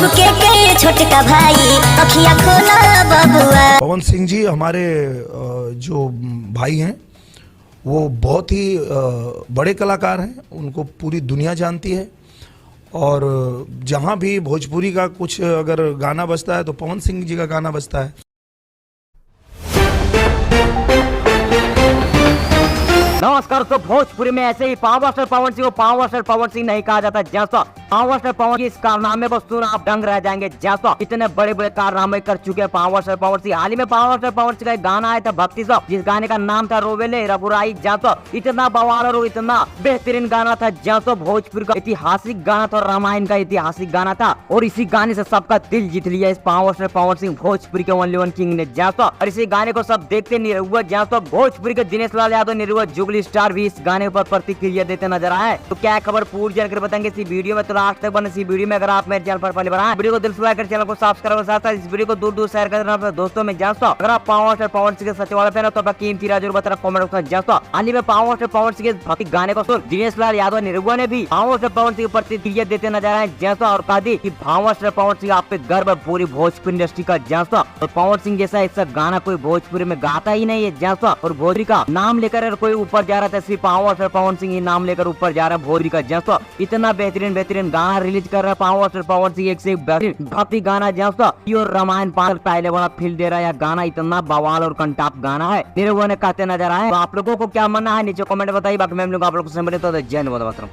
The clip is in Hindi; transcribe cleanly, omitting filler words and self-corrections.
के छोटका भाई अखिया खोला बबुआ। पवन सिंह जी हमारे जो भाई हैं वो बहुत ही बड़े कलाकार हैं, उनको पूरी दुनिया जानती है और जहाँ भी भोजपुरी का कुछ अगर गाना बजता है तो पवन सिंह जी का गाना बजता है। नमस्कार। तो भोजपुरी में ऐसे ही पावर स्टार पवन सिंह को पावर स्टार पवन सिंह नहीं कहा जाता। जैसा पावर स्टार पवन इस कारनामे को सुन आप दंग रह जाएंगे। जैसा इतने बड़े बड़े कारनामे कर चुके हैं पावर स्टार पवन सिंह। हाल ही में पावर स्टार पवन सिंह का एक गाना आया था भक्ति सब, जिस गाने का नाम था रोवेले रघुराई। जैसा इतना बवाल और इतना बेहतरीन गाना था। जैसा भोजपुरी का ऐतिहासिक गाना था, रामायण का ऐतिहासिक गाना था और इसी गाने से सबका दिल जीत लिया इस पावर स्टार पवन सिंह भोजपुरी के ओनली वन किंग ने। जैसा और इसी गाने को सब देखते नहीं हुआ। जैसा भोजपुरी के दिनेश लाल यादव निर्हुआ जुगली स्टार भी इस गाने पर प्रतिक्रिया देते नजर आए। तो क्या खबर पूरी जानकारी बताएंगे इसी वीडियो में। तो लास्ट तक बने इसी वीडियो में। अगर आप मेरे चैनल पर पहले बार आए वीडियो को दिल से लाइक कर चैनल को सब्सक्राइब साथ साथ इस वीडियो को दूर दूर शेयर करना अपने दोस्तों में। जानता अगर आप पावर स्टार पवन सिंह के सच वाले फैन हो तो कीमती राज जरूर बताना कमेंट में। जानता हाल ही में पावर स्टार पवन सिंह के भक्ति गाने को सुन दिनेश लाल यादव निर्हुआ ने भी पावर स्टार पवन सिंह प्रतिक्रिया देते नजर आए। जैसा और कहा दी कि पावर स्टार पवन सिंह आप पे गर्व है पूरी भोजपुरी इंडस्ट्री का। जैसा और पवन सिंह जैसा ऐसा गाना कोई भोजपुरी में गाता ही नहीं है। जैसा और भोजपुरी का नाम लेकर कोई ऊपर जा रहा था, सिर्फ पावर स्टार पवन सिंह ही नाम लेकर ऊपर जा रहा है भोजपुरी का। जैसा इतना बेहतरीन गाना रिलीज कर रहा है पावर स्टार पवन सिंह, एक से एक बेहतरीन भक्ति गाना। जैसा प्योर रामायण पाल पहले वाला फील दे रहा है। गाना इतना बवाल और कंटाप गाना है, मेरे वो ने कहते नजर आए। तो आप लोगों को क्या मानना है नीचे कमेंट बताइए। बाकी मैं लोग आप लोगों से जय हिंद।